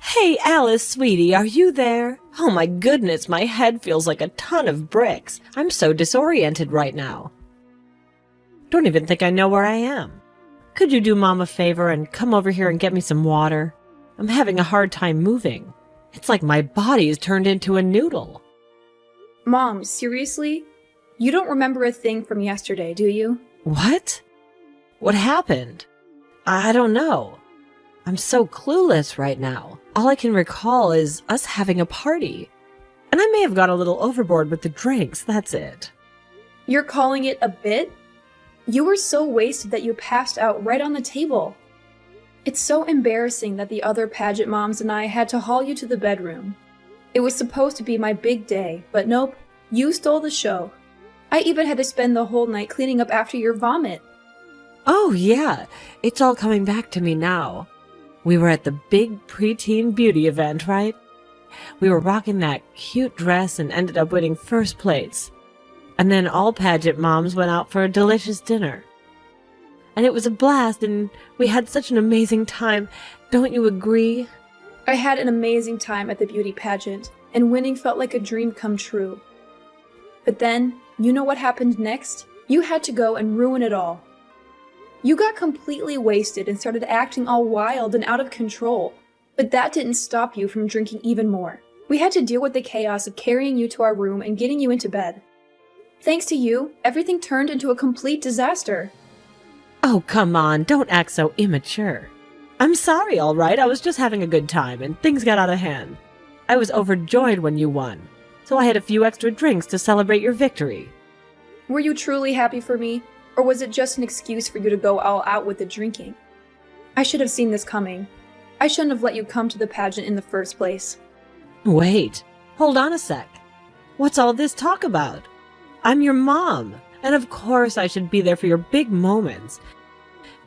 Hey, Alice, sweetie, are you there? Oh my goodness, my head feels like a ton of bricks. I'm so disoriented right now. Don't even think I know where I am. Could you do Mom a favor and come over here and get me some water? I'm having a hard time moving. It's like my body is turned into a noodle. Mom, seriously? You don't remember a thing from yesterday, do you? What? What happened? I don't know. I'm so clueless right now. All I can recall is us having a party. And I may have gone a little overboard with the drinks, that's it. You're calling it a bit? You were so wasted that you passed out right on the table. It's so embarrassing that the other pageant moms and I had to haul you to the bedroom. It was supposed to be my big day, but nope, you stole the show. I even had to spend the whole night cleaning up after your vomit. Oh yeah, it's all coming back to me now. We were at the big preteen beauty event, right? We were rocking that cute dress and ended up winning first place. And then all pageant moms went out for a delicious dinner. And it was a blast, and we had such an amazing time. Don't you agree? I had an amazing time at the beauty pageant, and winning felt like a dream come true. But then, you know what happened next? You had to go and ruin it all. You got completely wasted and started acting all wild and out of control. But that didn't stop you from drinking even more. We had to deal with the chaos of carrying you to our room and getting you into bed. Thanks to you, everything turned into a complete disaster. Oh, come on, don't act so immature. I'm sorry, all right, I was just having a good time and things got out of hand. I was overjoyed when you won, so I had a few extra drinks to celebrate your victory. Were you truly happy for me, or was it just an excuse for you to go all out with the drinking? I should have seen this coming. I shouldn't have let you come to the pageant in the first place. Wait, hold on a sec. What's all this talk about? I'm your mom, and of course I should be there for your big moments.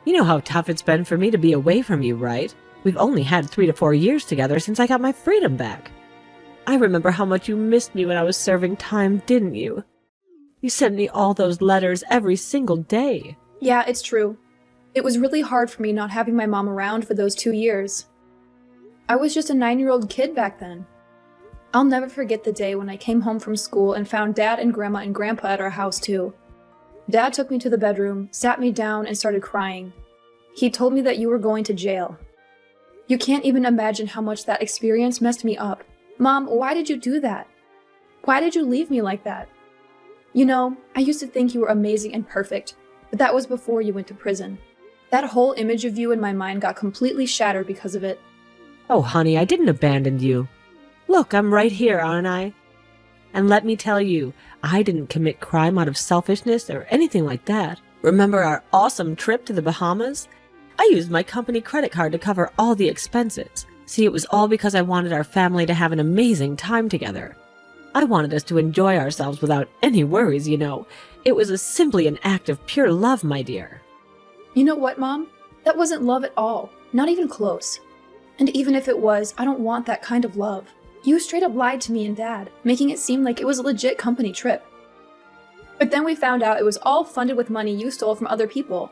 You know how tough it's been for me to be away from you, right? We've only had 3 to 4 years together since I got my freedom back. I remember how much you missed me when I was serving time, didn't you? You sent me all those letters every single day. Yeah, it's true. It was really hard for me not having my mom around for those 2 years. I was just a 9-year-old kid back then. I'll never forget the day when I came home from school and found Dad and Grandma and Grandpa at our house too. Dad took me to the bedroom, sat me down, and started crying. He told me that you were going to jail. You can't even imagine how much that experience messed me up. Mom, why did you do that? Why did you leave me like that? You know, I used to think you were amazing and perfect, but that was before you went to prison. That whole image of you in my mind got completely shattered because of it. Oh, honey, I didn't abandon you. Look, I'm right here, aren't I? And let me tell you, I didn't commit crime out of selfishness or anything like that. Remember our awesome trip to the Bahamas? I used my company credit card to cover all the expenses. See, it was all because I wanted our family to have an amazing time together. I wanted us to enjoy ourselves without any worries, you know. It was simply an act of pure love, my dear. You know what, Mom? That wasn't love at all. Not even close. And even if it was, I don't want that kind of love. You straight up lied to me and Dad, making it seem like it was a legit company trip. But then we found out it was all funded with money you stole from other people.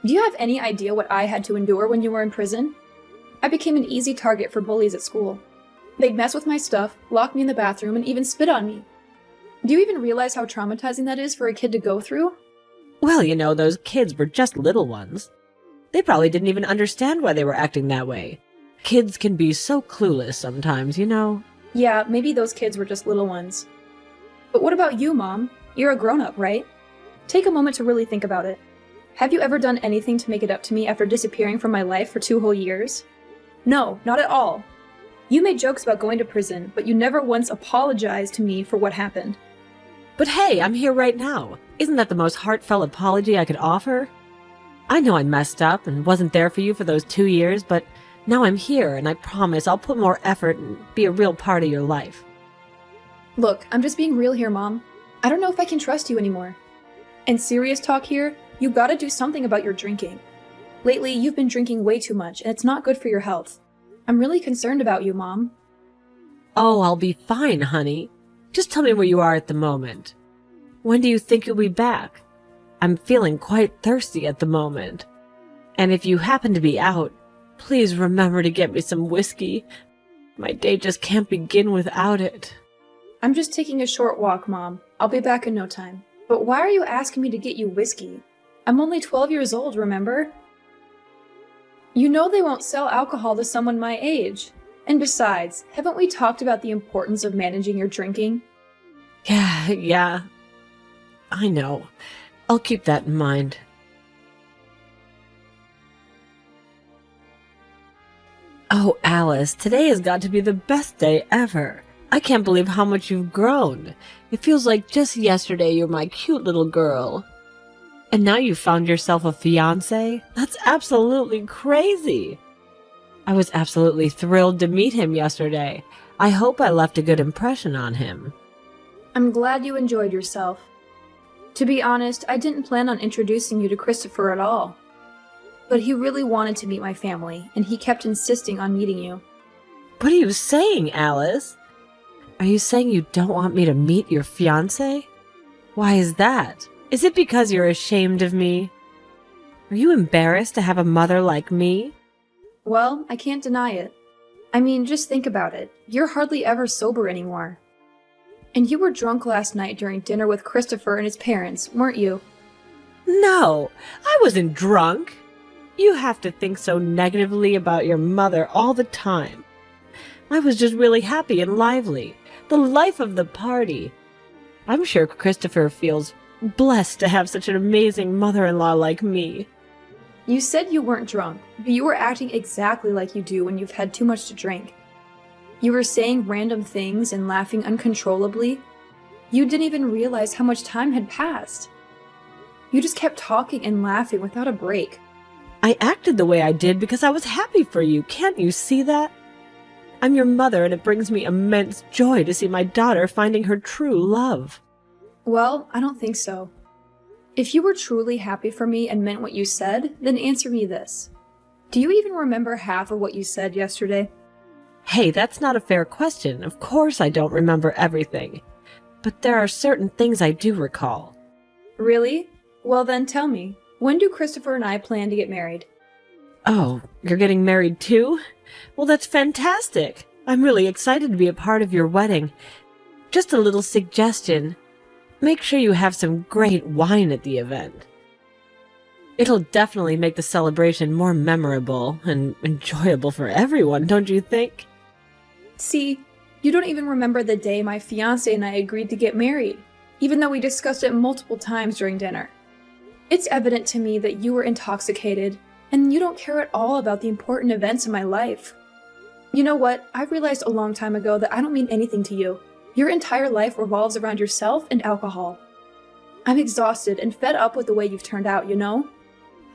Do you have any idea what I had to endure when you were in prison? I became an easy target for bullies at school. They'd mess with my stuff, lock me in the bathroom, and even spit on me. Do you even realize how traumatizing that is for a kid to go through? Well, you know, those kids were just little ones. They probably didn't even understand why they were acting that way. Kids can be so clueless sometimes, you know. Yeah, maybe those kids were just little ones. But what about you, Mom? You're a grown-up, right? Take a moment to really think about it. Have you ever done anything to make it up to me after disappearing from my life for 2 whole years? No, not at all. You made jokes about going to prison, but you never once apologized to me for what happened. But hey, I'm here right now. Isn't that the most heartfelt apology I could offer? I know I messed up and wasn't there for you for those 2 years, but now I'm here, and I promise I'll put more effort and be a real part of your life. Look, I'm just being real here, Mom. I don't know if I can trust you anymore. And serious talk here, you gotta do something about your drinking. Lately, you've been drinking way too much, and it's not good for your health. I'm really concerned about you, Mom. Oh, I'll be fine, honey. Just tell me where you are at the moment. When do you think you'll be back? I'm feeling quite thirsty at the moment. And if you happen to be out, please remember to get me some whiskey. My day just can't begin without it. I'm just taking a short walk, Mom. I'll be back in no time. But why are you asking me to get you whiskey? I'm only 12 years old, remember? You know they won't sell alcohol to someone my age. And besides, haven't we talked about the importance of managing your drinking? Yeah. I know. I'll keep that in mind. Oh, Alice, today has got to be the best day ever. I can't believe how much you've grown. It feels like just yesterday you were my cute little girl. And now you've found yourself a fiancé? That's absolutely crazy. I was absolutely thrilled to meet him yesterday. I hope I left a good impression on him. I'm glad you enjoyed yourself. To be honest, I didn't plan on introducing you to Christopher at all. But he really wanted to meet my family, and he kept insisting on meeting you. What are you saying, Alice? Are you saying you don't want me to meet your fiancé? Why is that? Is it because you're ashamed of me? Are you embarrassed to have a mother like me? Well, I can't deny it. I mean, just think about it. You're hardly ever sober anymore. And you were drunk last night during dinner with Christopher and his parents, weren't you? No, I wasn't drunk. You have to think so negatively about your mother all the time. I was just really happy and lively. The life of the party. I'm sure Christopher feels blessed to have such an amazing mother-in-law like me. You said you weren't drunk, but you were acting exactly like you do when you've had too much to drink. You were saying random things and laughing uncontrollably. You didn't even realize how much time had passed. You just kept talking and laughing without a break. I acted the way I did because I was happy for you. Can't you see that? I'm your mother, and it brings me immense joy to see my daughter finding her true love. Well, I don't think so. If you were truly happy for me and meant what you said, then answer me this. Do you even remember half of what you said yesterday? Hey, that's not a fair question. Of course I don't remember everything. But there are certain things I do recall. Really? Well then tell me, when do Christopher and I plan to get married? Oh, you're getting married too? Well, that's fantastic. I'm really excited to be a part of your wedding. Just a little suggestion. Make sure you have some great wine at the event. It'll definitely make the celebration more memorable and enjoyable for everyone, don't you think? See, you don't even remember the day my fiancé and I agreed to get married, even though we discussed it multiple times during dinner. It's evident to me that you were intoxicated, and you don't care at all about the important events in my life. You know what? I realized a long time ago that I don't mean anything to you. Your entire life revolves around yourself and alcohol. I'm exhausted and fed up with the way you've turned out, you know?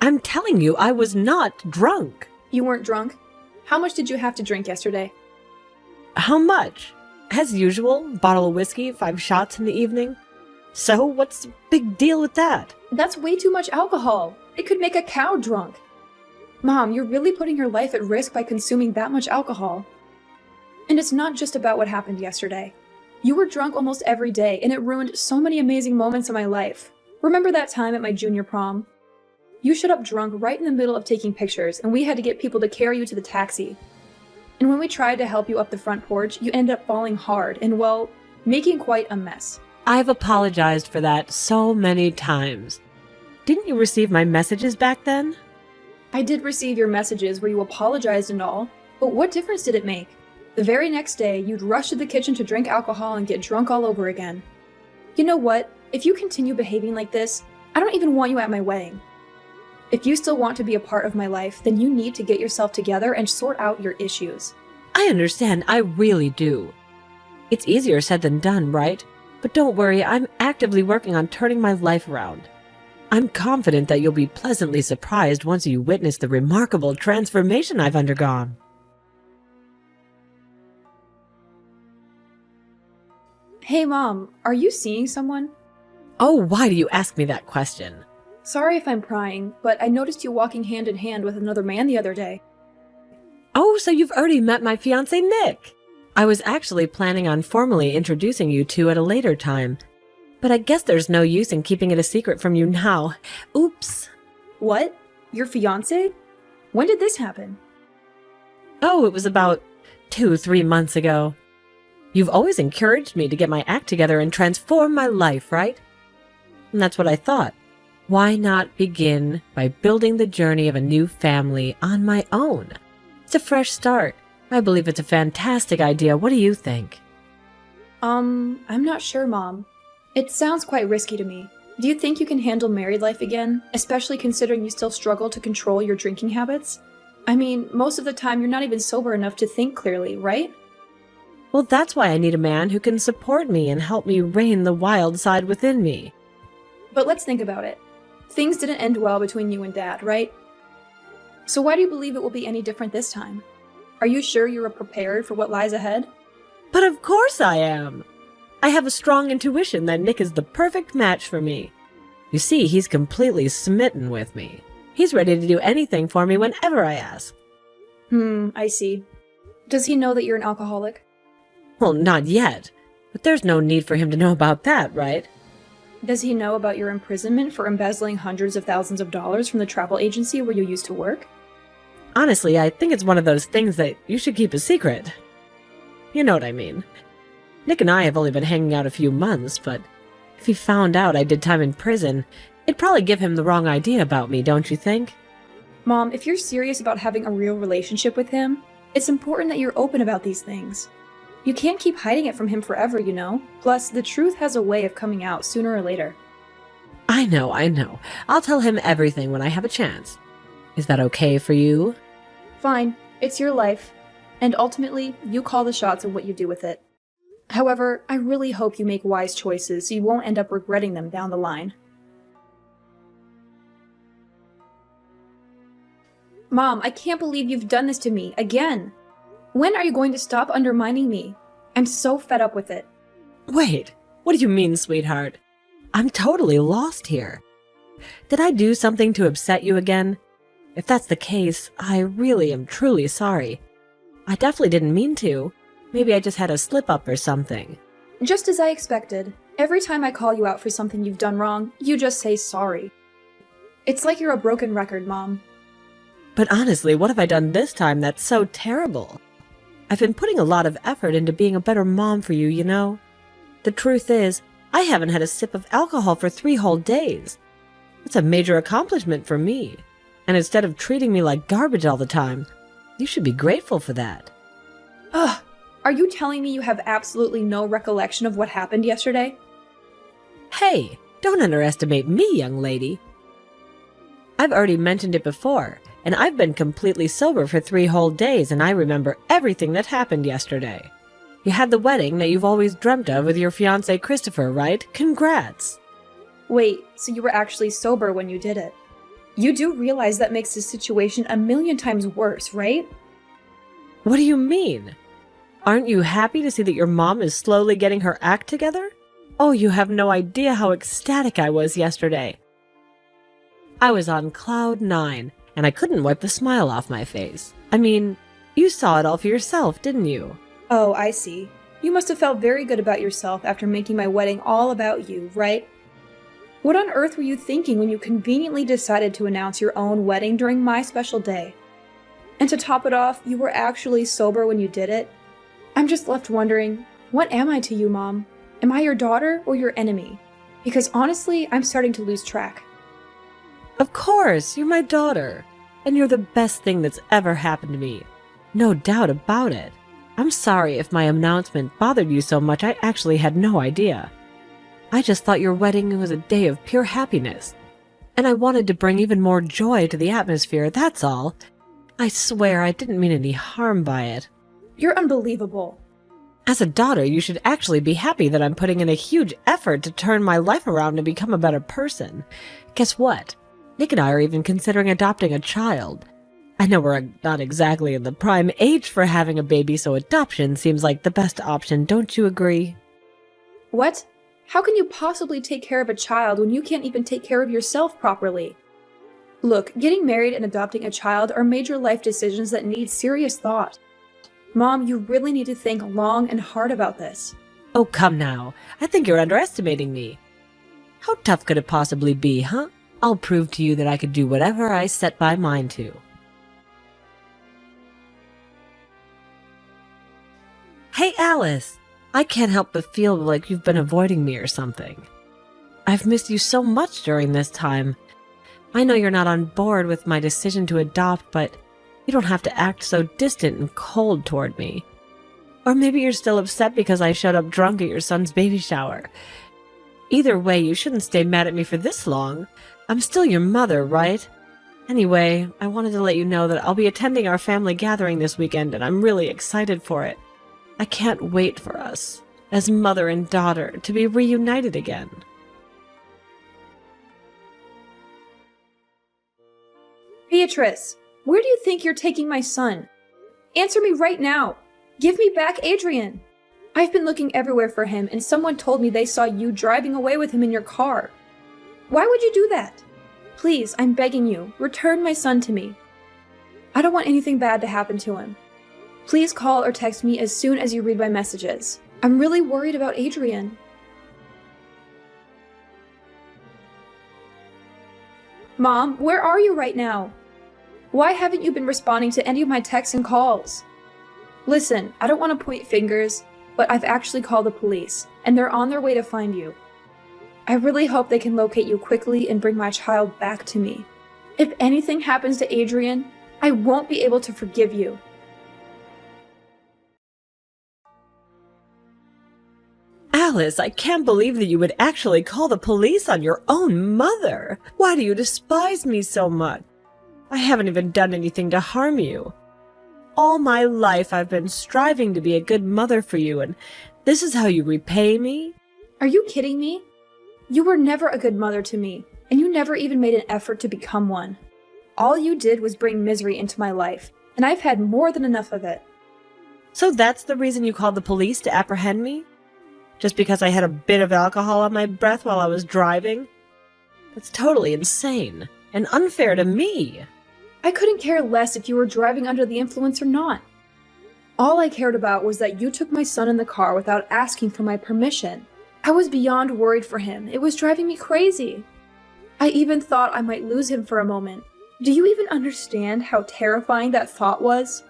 I'm telling you, I was not drunk. You weren't drunk? How much did you have to drink yesterday? How much? As usual, bottle of whiskey, 5 shots in the evening. So, what's the big deal with that? That's way too much alcohol. It could make a cow drunk. Mom, you're really putting your life at risk by consuming that much alcohol. And it's not just about what happened yesterday. You were drunk almost every day, and it ruined so many amazing moments in my life. Remember that time at my junior prom? You showed up drunk right in the middle of taking pictures, and we had to get people to carry you to the taxi. And when we tried to help you up the front porch, you ended up falling hard and, well, making quite a mess. I've apologized for that so many times. Didn't you receive my messages back then? I did receive your messages where you apologized and all, but what difference did it make? The very next day, you'd rush to the kitchen to drink alcohol and get drunk all over again. You know what? If you continue behaving like this, I don't even want you at my wedding. If you still want to be a part of my life, then you need to get yourself together and sort out your issues. I understand, I really do. It's easier said than done, right? But don't worry, I'm actively working on turning my life around. I'm confident that you'll be pleasantly surprised once you witness the remarkable transformation I've undergone. Hey Mom, are you seeing someone? Oh, why do you ask me that question? Sorry if I'm prying, but I noticed you walking hand in hand with another man the other day. Oh, so you've already met my fiancé, Nick. I was actually planning on formally introducing you two at a later time. But I guess there's no use in keeping it a secret from you now. Oops. What? Your fiancé? When did this happen? Oh, it was about 2-3 months ago. You've always encouraged me to get my act together and transform my life, right? And that's what I thought. Why not begin by building the journey of a new family on my own? It's a fresh start. I believe it's a fantastic idea. What do you think? I'm not sure, Mom. It sounds quite risky to me. Do you think you can handle married life again, especially considering you still struggle to control your drinking habits? I mean, most of the time you're not even sober enough to think clearly, right? Well, that's why I need a man who can support me and help me rein the wild side within me. But let's think about it. Things didn't end well between you and Dad, right? So why do you believe it will be any different this time? Are you sure you are prepared for what lies ahead? But of course I am! I have a strong intuition that Nick is the perfect match for me. You see, he's completely smitten with me. He's ready to do anything for me whenever I ask. I see. Does he know that you're an alcoholic? Well, not yet. But there's no need for him to know about that, right? Does he know about your imprisonment for embezzling hundreds of thousands of dollars from the travel agency where you used to work? Honestly, I think it's one of those things that you should keep a secret. You know what I mean. Nick and I have only been hanging out a few months, but if he found out I did time in prison, it'd probably give him the wrong idea about me, don't you think? Mom, if you're serious about having a real relationship with him, it's important that you're open about these things. You can't keep hiding it from him forever, you know? Plus, the truth has a way of coming out sooner or later. I know. I'll tell him everything when I have a chance. Is that okay for you? Fine. It's your life. And ultimately, you call the shots of what you do with it. However, I really hope you make wise choices so you won't end up regretting them down the line. Mom, I can't believe you've done this to me, again. When are you going to stop undermining me? I'm so fed up with it. Wait, what do you mean, sweetheart? I'm totally lost here. Did I do something to upset you again? If that's the case, I really am truly sorry. I definitely didn't mean to. Maybe I just had a slip-up or something. Just as I expected. Every time I call you out for something you've done wrong, you just say sorry. It's like you're a broken record, Mom. But honestly, what have I done this time that's so terrible? I've been putting a lot of effort into being a better mom for you, you know? The truth is, I haven't had a sip of alcohol for 3 whole days. It's a major accomplishment for me. And instead of treating me like garbage all the time, you should be grateful for that. Ugh! Are you telling me you have absolutely no recollection of what happened yesterday? Hey, don't underestimate me, young lady. I've already mentioned it before, and I've been completely sober for 3 whole days, and I remember everything that happened yesterday. You had the wedding that you've always dreamt of with your fiancé Christopher, right? Congrats! Wait, so you were actually sober when you did it? You do realize that makes the situation a million times worse, right? What do you mean? Aren't you happy to see that your mom is slowly getting her act together? Oh, you have no idea how ecstatic I was yesterday. I was on cloud 9, and I couldn't wipe the smile off my face. I mean, you saw it all for yourself, didn't you? Oh, I see. You must have felt very good about yourself after making my wedding all about you, right? What on earth were you thinking when you conveniently decided to announce your own wedding during my special day? And to top it off, you were actually sober when you did it? I'm just left wondering, what am I to you, Mom? Am I your daughter or your enemy? Because honestly, I'm starting to lose track. Of course, you're my daughter. And you're the best thing that's ever happened to me. No doubt about it. I'm sorry if my announcement bothered you so much. I actually had no idea. I just thought your wedding was a day of pure happiness. And I wanted to bring even more joy to the atmosphere, that's all. I swear I didn't mean any harm by it. You're unbelievable. As a daughter, you should actually be happy that I'm putting in a huge effort to turn my life around and become a better person. Guess what? Nick and I are even considering adopting a child. I know we're not exactly in the prime age for having a baby, so adoption seems like the best option, don't you agree? What? How can you possibly take care of a child when you can't even take care of yourself properly? Look, getting married and adopting a child are major life decisions that need serious thought. Mom, you really need to think long and hard about this. Oh, come now. I think you're underestimating me. How tough could it possibly be, huh? I'll prove to you that I could do whatever I set my mind to. Hey, Alice! I can't help but feel like you've been avoiding me or something. I've missed you so much during this time. I know you're not on board with my decision to adopt, but you don't have to act so distant and cold toward me. Or maybe you're still upset because I showed up drunk at your son's baby shower. Either way, you shouldn't stay mad at me for this long. I'm still your mother, right? Anyway, I wanted to let you know that I'll be attending our family gathering this weekend, and I'm really excited for it. I can't wait for us, as mother and daughter, to be reunited again. Beatrice, where do you think you're taking my son? Answer me right now. Give me back Adrian. I've been looking everywhere for him, and someone told me they saw you driving away with him in your car. Why would you do that? Please, I'm begging you, return my son to me. I don't want anything bad to happen to him. Please call or text me as soon as you read my messages. I'm really worried about Adrian. Mom, where are you right now? Why haven't you been responding to any of my texts and calls? Listen, I don't want to point fingers, but I've actually called the police, and they're on their way to find you. I really hope they can locate you quickly and bring my child back to me. If anything happens to Adrian, I won't be able to forgive you. Alice, I can't believe that you would actually call the police on your own mother. Why do you despise me so much? I haven't even done anything to harm you. All my life I've been striving to be a good mother for you, and this is how you repay me? Are you kidding me? You were never a good mother to me, and you never even made an effort to become one. All you did was bring misery into my life, and I've had more than enough of it. So that's the reason you called the police to apprehend me? Just because I had a bit of alcohol on my breath while I was driving? That's totally insane and unfair to me. I couldn't care less if you were driving under the influence or not. All I cared about was that you took my son in the car without asking for my permission. I was beyond worried for him. It was driving me crazy. I even thought I might lose him for a moment. Do you even understand how terrifying that thought was?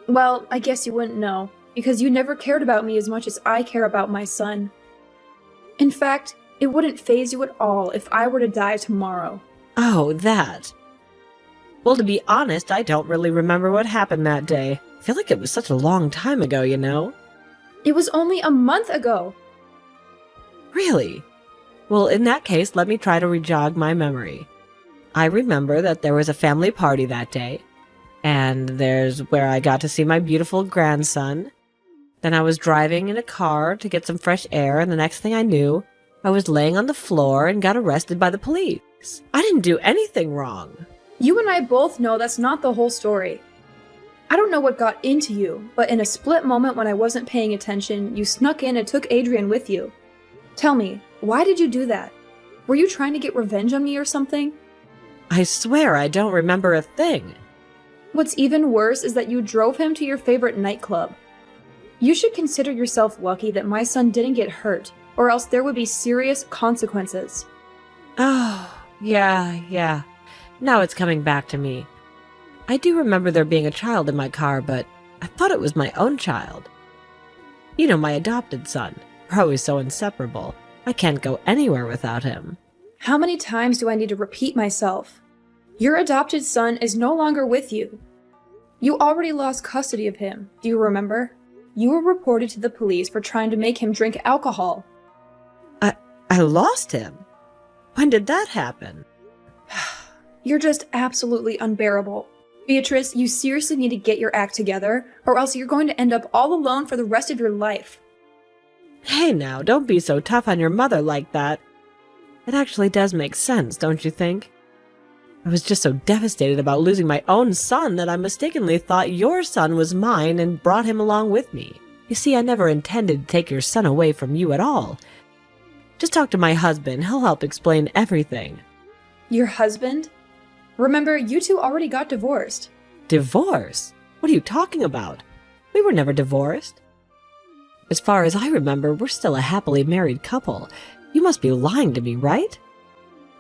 Well, I guess you wouldn't know, because you never cared about me as much as I care about my son. In fact, it wouldn't faze you at all if I were to die tomorrow. Oh, that. Well, to be honest, I don't really remember what happened that day. I feel like it was such a long time ago, you know? It was only a month ago. Really? Well, in that case, let me try to rejog my memory. I remember that there was a family party that day, and there's where I got to see my beautiful grandson. Then I was driving in a car to get some fresh air, and the next thing I knew, I was laying on the floor and got arrested by the police. I didn't do anything wrong. You and I both know that's not the whole story. I don't know what got into you, but in a split moment when I wasn't paying attention, you snuck in and took Adrian with you. Tell me, why did you do that? Were you trying to get revenge on me or something? I swear I don't remember a thing. What's even worse is that you drove him to your favorite nightclub. You should consider yourself lucky that my son didn't get hurt, or else there would be serious consequences. Oh, yeah. Now it's coming back to me. I do remember there being a child in my car, but I thought it was my own child. You know, my adopted son. We're always so inseparable. I can't go anywhere without him. How many times do I need to repeat myself? Your adopted son is no longer with you. You already lost custody of him, do you remember? You were reported to the police for trying to make him drink alcohol. I lost him? When did that happen? You're just absolutely unbearable. Beatrice, you seriously need to get your act together, or else you're going to end up all alone for the rest of your life. Hey now, don't be so tough on your mother like that. It actually does make sense, don't you think? I was just so devastated about losing my own son that I mistakenly thought your son was mine and brought him along with me. You see, I never intended to take your son away from you at all. Just talk to my husband. He'll help explain everything. Your husband? Remember, you two already got divorced. Divorce? What are you talking about? We were never divorced. As far as I remember, we're still a happily married couple. You must be lying to me, right?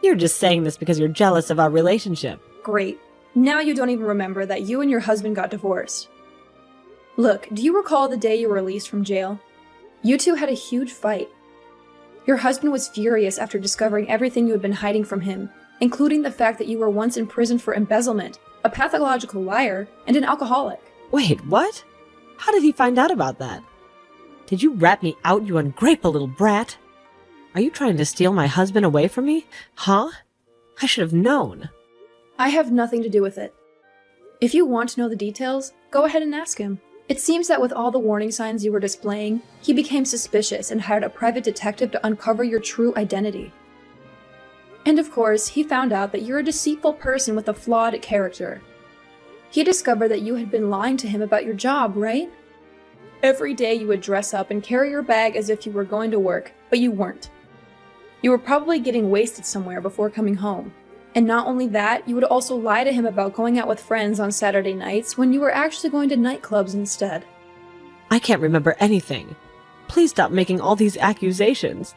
You're just saying this because you're jealous of our relationship. Great. Now you don't even remember that you and your husband got divorced. Look, do you recall the day you were released from jail? You two had a huge fight. Your husband was furious after discovering everything you had been hiding from him, including the fact that you were once in prison for embezzlement, a pathological liar, and an alcoholic. Wait, what? How did he find out about that? Did you rat me out, you ungrateful little brat? Are you trying to steal my husband away from me? Huh? I should have known. I have nothing to do with it. If you want to know the details, go ahead and ask him. It seems that with all the warning signs you were displaying, he became suspicious and hired a private detective to uncover your true identity. And of course, he found out that you're a deceitful person with a flawed character. He discovered that you had been lying to him about your job, right? Every day you would dress up and carry your bag as if you were going to work, but you weren't. You were probably getting wasted somewhere before coming home. And not only that, you would also lie to him about going out with friends on Saturday nights when you were actually going to nightclubs instead. I can't remember anything. Please stop making all these accusations.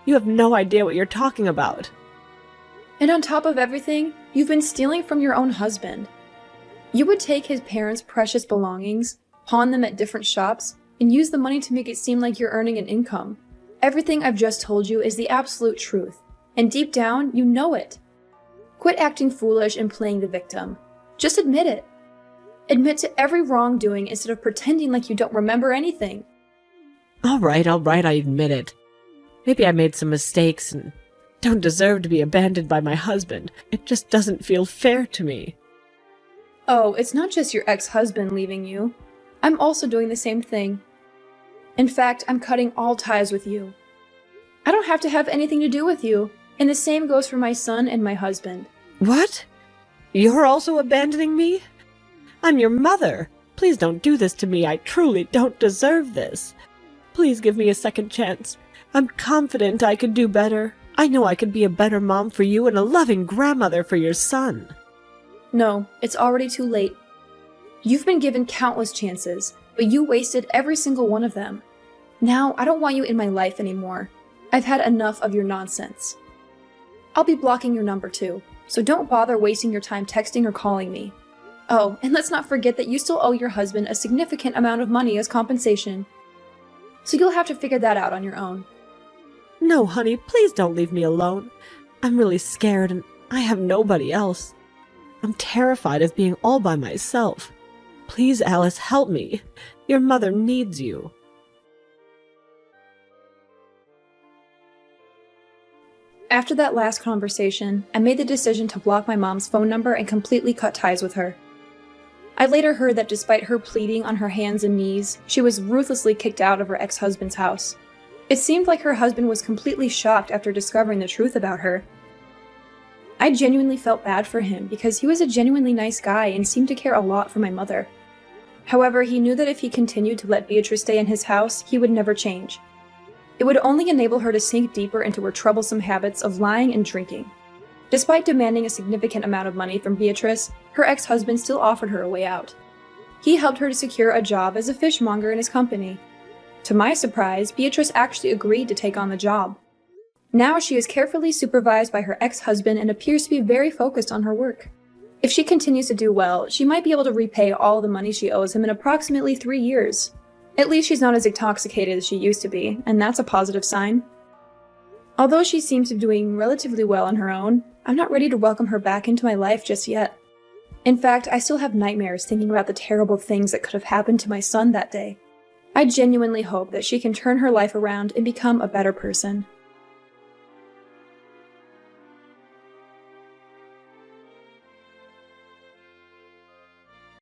You have no idea what you're talking about. And on top of everything, you've been stealing from your own husband. You would take his parents' precious belongings, pawn them at different shops, and use the money to make it seem like you're earning an income. Everything I've just told you is the absolute truth, and deep down, you know it. Quit acting foolish and playing the victim. Just admit it. Admit to every wrongdoing instead of pretending like you don't remember anything. All right, I admit it. Maybe I made some mistakes and don't deserve to be abandoned by my husband. It just doesn't feel fair to me. Oh, it's not just your ex-husband leaving you. I'm also doing the same thing. In fact, I'm cutting all ties with you. I don't have to have anything to do with you. And the same goes for my son and my husband. What? You're also abandoning me? I'm your mother. Please don't do this to me. I truly don't deserve this. Please give me a second chance. I'm confident I could do better. I know I could be a better mom for you and a loving grandmother for your son. No, it's already too late. You've been given countless chances, but you wasted every single one of them. Now, I don't want you in my life anymore. I've had enough of your nonsense. I'll be blocking your number too, so don't bother wasting your time texting or calling me. Oh, and let's not forget that you still owe your husband a significant amount of money as compensation. So you'll have to figure that out on your own. No, honey, please don't leave me alone. I'm really scared and I have nobody else. I'm terrified of being all by myself. Please, Alice, help me. Your mother needs you. After that last conversation, I made the decision to block my mom's phone number and completely cut ties with her. I later heard that despite her pleading on her hands and knees, she was ruthlessly kicked out of her ex-husband's house. It seemed like her husband was completely shocked after discovering the truth about her. I genuinely felt bad for him because he was a genuinely nice guy and seemed to care a lot for my mother. However, he knew that if he continued to let Beatrice stay in his house, he would never change. It would only enable her to sink deeper into her troublesome habits of lying and drinking. Despite demanding a significant amount of money from Beatrice, her ex-husband still offered her a way out. He helped her to secure a job as a fishmonger in his company. To my surprise, Beatrice actually agreed to take on the job. Now she is carefully supervised by her ex-husband and appears to be very focused on her work. If she continues to do well, she might be able to repay all the money she owes him in approximately 3 years. At least she's not as intoxicated as she used to be, and that's a positive sign. Although she seems to be doing relatively well on her own, I'm not ready to welcome her back into my life just yet. In fact, I still have nightmares thinking about the terrible things that could have happened to my son that day. I genuinely hope that she can turn her life around and become a better person.